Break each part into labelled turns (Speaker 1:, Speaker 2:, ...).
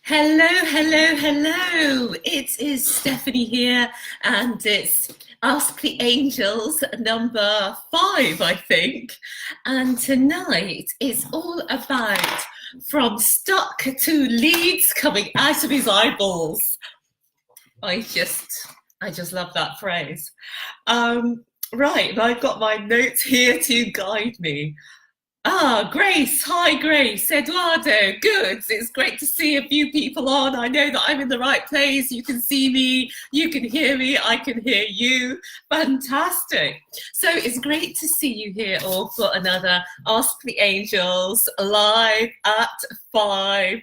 Speaker 1: Hello, hello, hello. It is Stephanie here, and it's Ask the Angels number 5, I think. And tonight is all about from stuck to leads coming out of his eyeballs. I just, I just love that phrase. Right, and I've got my notes here to guide me. Grace. Hi, Grace. Eduardo. Good. It's great to see a few people on. I know that I'm in the right place. You can see me. You can hear me. I can hear you. Fantastic. So it's great to see you here all for another Ask the Angels live at 5.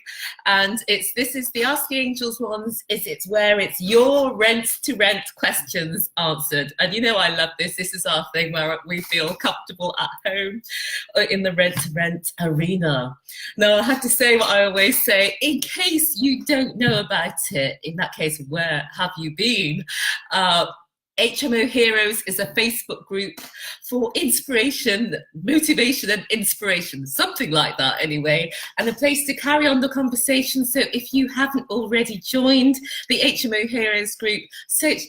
Speaker 1: And this is the Ask the Angels ones. It's where it's your rent to rent questions answered. And you know, I love this. This is our thing where we feel comfortable at home in the rent to rent arena. Now, I have to say what I always say, in case you don't know about it, in that case, where have you been? HMO Heroes is a Facebook group for inspiration, motivation and inspiration, something like that anyway, and a place to carry on the conversation. So if you haven't already joined the HMO Heroes group, search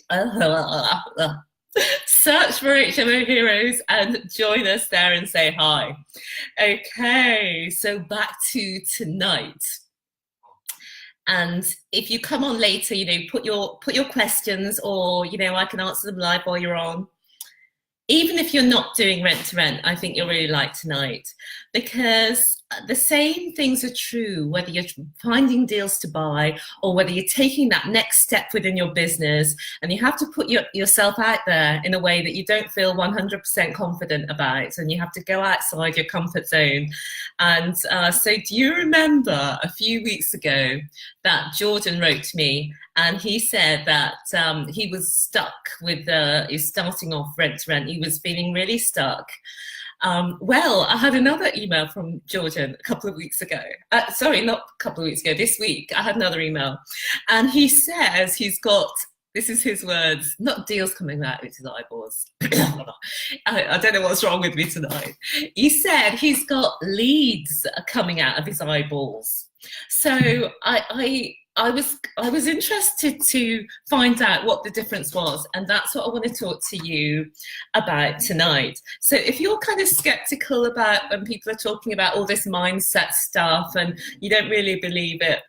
Speaker 1: for HMO Heroes and join us there and say hi. Okay, so back to tonight. And if you come on later, you know, put your questions, or you know, I can answer them live while you're on. Even if you're not doing rent to rent, I think you'll really like tonight, because the same things are true whether you're finding deals to buy or whether you're taking that next step within your business, and you have to put yourself out there in a way that you don't feel 100% confident about, and you have to go outside your comfort zone. And so do you remember a few weeks ago that Jordan wrote to me, and he said that he was stuck with his starting off rent to rent. He was feeling really stuck. Well, I had another email from Jordan a couple of weeks ago. Sorry, not a couple of weeks ago, this week. I had another email. And he says he's got, this is his words, not deals coming out of his eyeballs. I don't know what's wrong with me tonight. He said he's got leads coming out of his eyeballs. So I was interested to find out what the difference was, and that's what I want to talk to you about tonight. So if you're kind of skeptical about when people are talking about all this mindset stuff and you don't really believe it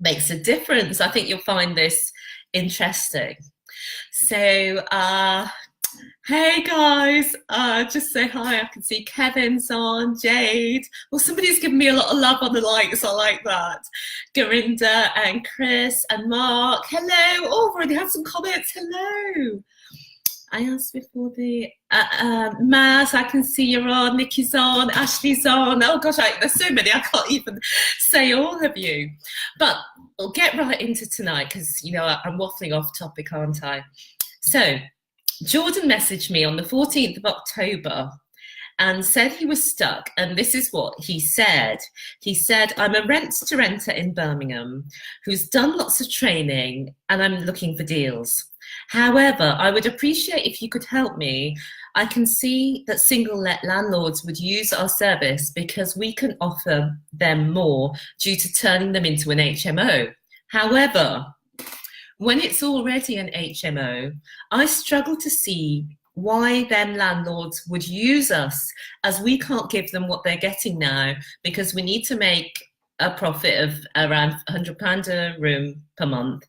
Speaker 1: makes a difference, I think you'll find this interesting. So hey guys, just say hi. I can see Kevin's on, Jade. Well, somebody's giving me a lot of love on the likes. I like that. Garinda and Chris and Mark. Hello. Oh, I've already had some comments. Hello. I asked before the Maz, I can see you're on. Nicky's on. Ashley's on. Oh gosh, there's so many. I can't even say all of you. But we'll get right into tonight, because you know I'm waffling off topic, aren't I? So Jordan messaged me on the 14th of October and said he was stuck. And this is what he said. He said, I'm a rent-to-renter in Birmingham who's done lots of training, and I'm looking for deals. However, I would appreciate if you could help me. I can see that single-let landlords would use our service because we can offer them more due to turning them into an HMO. However, when it's already an HMO, I struggle to see why then landlords would use us, as we can't give them what they're getting now, because we need to make a profit of around £100 a room per month.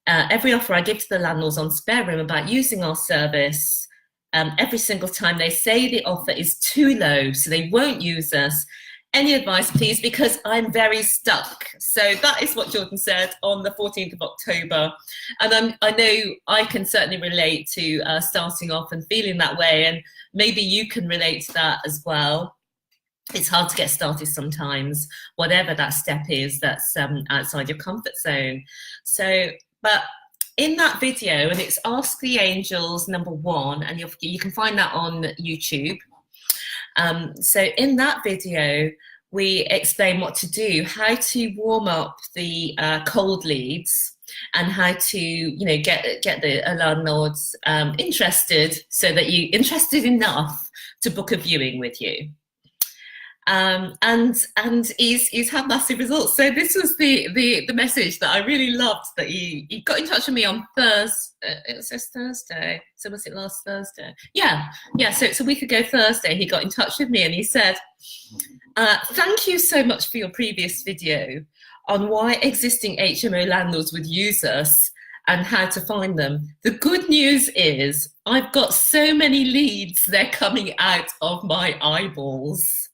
Speaker 1: Every offer I give to the landlords on Spare Room about using our service, every single time they say the offer is too low, so they won't use us. Any advice, please, because I'm very stuck. So that is what Jordan said on the 14th of October. And I know I can certainly relate to starting off and feeling that way. And maybe you can relate to that as well. It's hard to get started sometimes, whatever that step is that's outside your comfort zone. So, but in that video, and it's Ask the Angels number 1, and you can find that on YouTube. So in that video, we explain what to do, how to warm up the cold leads, and how to, you know, get the landlords interested, so that interested enough to book a viewing with you. And he's had massive results. So this was the message that I really loved, that he got in touch with me on Thursday. It says Thursday. So was it last Thursday? Yeah. So it's a week ago Thursday, he got in touch with me and he said, thank you so much for your previous video on why existing HMO landlords would use us and how to find them. The good news is I've got so many leads, they're coming out of my eyeballs.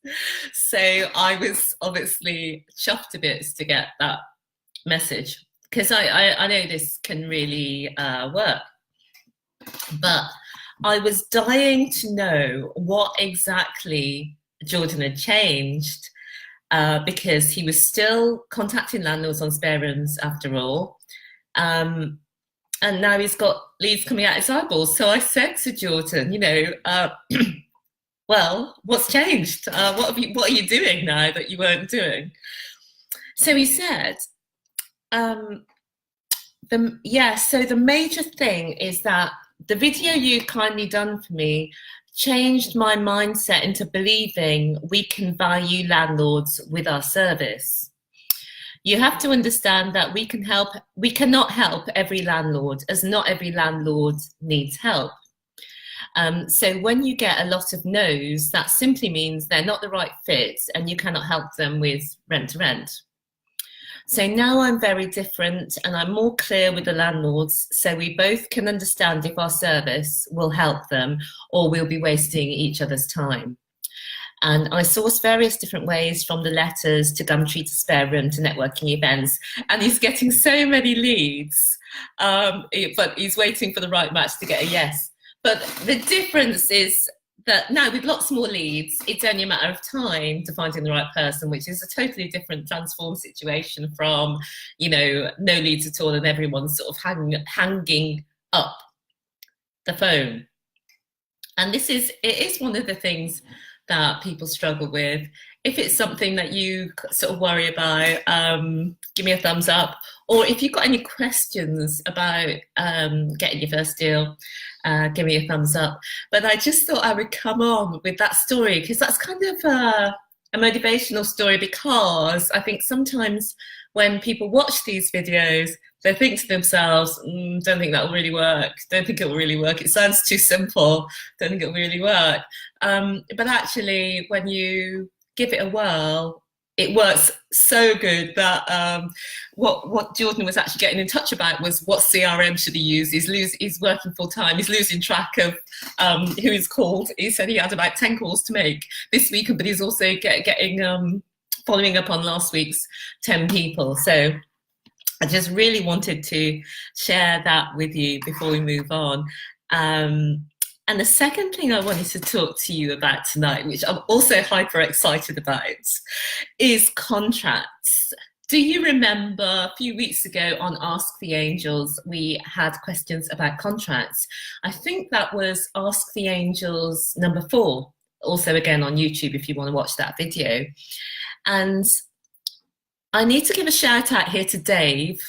Speaker 1: So I was obviously chuffed a bit to get that message, because I know this can really work. But I was dying to know what exactly Jordan had changed, because he was still contacting landlords on spare rooms after all. And now he's got leads coming out his eyeballs. So I said to Jordan, you know, well, what's changed? What are you doing now that you weren't doing? So he said, so the major thing is that the video you kindly done for me changed my mindset into believing we can value landlords with our service. You have to understand that we cannot help every landlord, as not every landlord needs help. So when you get a lot of no's, that simply means they're not the right fit and you cannot help them with rent to rent. So now I'm very different and I'm more clear with the landlords, so we both can understand if our service will help them or we'll be wasting each other's time. And I source various different ways, from the letters to Gumtree to spare room to networking events. And he's getting so many leads, but he's waiting for the right match to get a yes. But the difference is that now with lots more leads, it's only a matter of time to finding the right person, which is a totally different transformed situation from, you know, no leads at all and everyone's sort of hanging up the phone. And it is one of the things that people struggle with. If it's something that you sort of worry about, give me a thumbs up. Or if you've got any questions about getting your first deal, give me a thumbs up. But I just thought I would come on with that story, because that's kind of a motivational story, because I think sometimes when people watch these videos, they think to themselves, don't think that will really work. Don't think it will really work. It sounds too simple. Don't think it will really work. But actually, when you give it a whirl, it works so good that what Jordan was actually getting in touch about was what CRM should he use. He's working full time. He's losing track of who he's called. He said he had about 10 calls to make this week, but he's also getting following up on last week's 10 people. So I just really wanted to share that with you before we move on. And the second thing I wanted to talk to you about tonight, which I'm also hyper excited about, is contracts. Do you remember a few weeks ago on Ask the Angels, we had questions about contracts? I think that was Ask the Angels number 4, also again on YouTube if you want to watch that video. And I need to give a shout out here to Dave,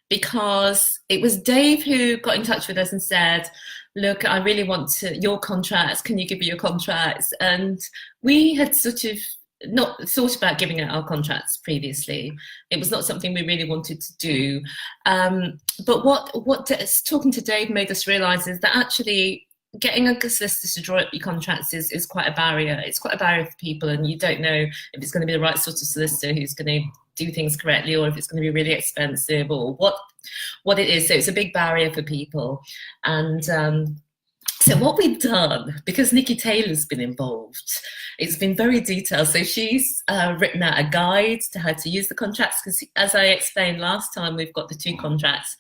Speaker 1: because it was Dave who got in touch with us and said, look, I really want your contracts. Can you give me your contracts? And we had sort of not thought about giving out our contracts previously. It was not something we really wanted to do. But what talking to Dave made us realise is that actually getting a solicitor to draw up your contracts is quite a barrier. It's quite a barrier for people, and you don't know if it's going to be the right sort of solicitor who's going to do things correctly, or if it's going to be really expensive, or what it is. So it's a big barrier for people. And so what we've done, because Nicky Taylor's been involved, it's been very detailed. So she's written out a guide to how to use the contracts, because as I explained last time, we've got the 2 contracts.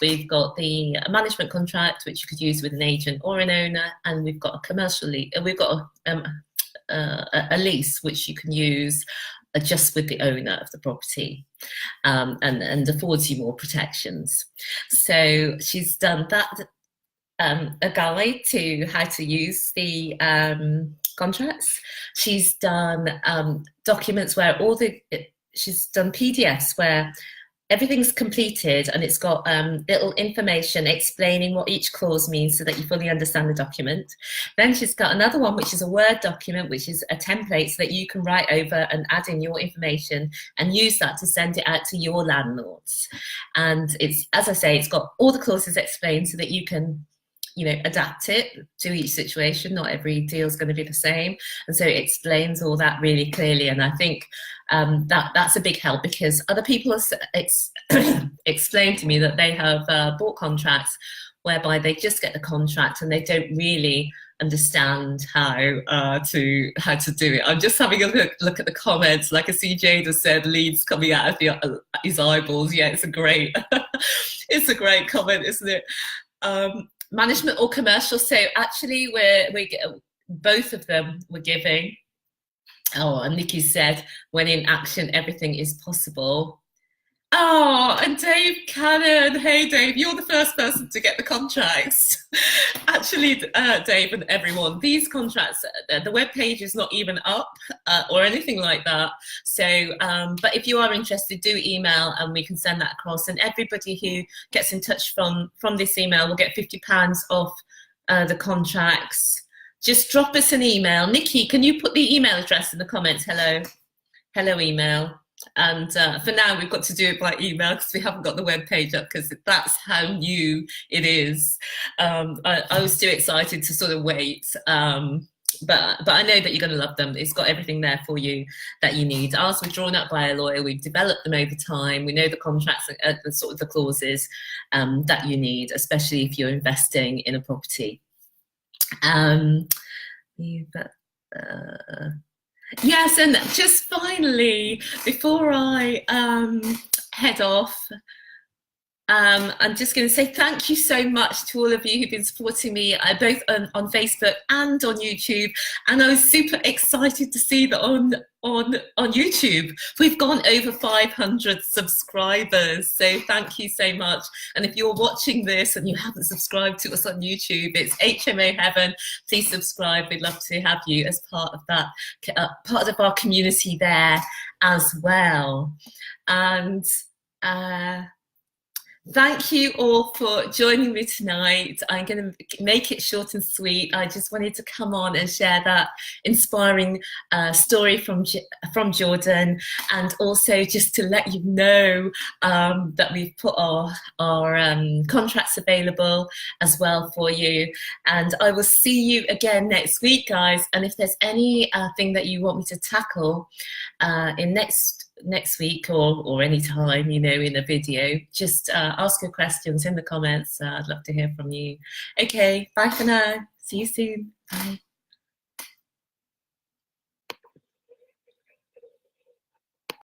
Speaker 1: We've got the management contract, which you could use with an agent or an owner, and we've got a commercial lease. We've got a lease, which you can use just with the owner of the property, and affords you more protections. So she's done that, a guide to how to use the contracts. She's done documents where she's done PDFs where everything's completed, and it's got little information explaining what each clause means so that you fully understand the document. Then she's got another one, which is a Word document, which is a template so that you can write over and add in your information and use that to send it out to your landlords. And it's, as I say, it's got all the clauses explained so that you can, you know, adapt it to each situation. Not every deal is going to be the same, and so it explains all that really clearly. And I think that's a big help, because other people have explained to me that they have bought contracts whereby they just get the contract and they don't really understand how to do it. I'm just having a look at the comments. Like I see Jada said, leads coming out of his eyeballs. Yeah, it's a great it's a great comment, isn't it? Management or commercial? So actually we both of them we're giving. Oh, and Nicky said, when in action, everything is possible. Oh, and Dave Cannon. Hey, Dave, you're the first person to get the contracts. Actually, Dave and everyone, these contracts, the webpage is not even up or anything like that. So, but if you are interested, do email and we can send that across. And everybody who gets in touch from this email will get £50 off the contracts. Just drop us an email. Nicky, can you put the email address in the comments? Hello email. And for now, we've got to do it by email because we haven't got the web page up, because that's how new it is. I was too excited to sort of wait. But I know that you're going to love them. It's got everything there for you that you need. Ours were drawn up by a lawyer. We've developed them over time. We know the contracts, the sort of the clauses that you need, especially if you're investing in a property. Yes, and just finally, before I head off, I'm just going to say thank you so much to all of you who've been supporting me, both on Facebook and on YouTube. And I was super excited to see that on YouTube we've gone over 500 subscribers. So thank you so much. And if you're watching this and you haven't subscribed to us on YouTube, it's HMO Heaven. Please subscribe. We'd love to have you as part of that, part of our community there as well. And thank you all for joining me tonight. I'm going to make it short and sweet. I just wanted to come on and share that inspiring story from Jordan, and also just to let you know that we've put our contracts available as well for you. And I will see you again next week, guys. And if there's any thing that you want me to tackle in next week or any time, you know, in a video, just ask your questions in the comments. I'd love to hear from you. Okay, bye for now. See you soon. Bye.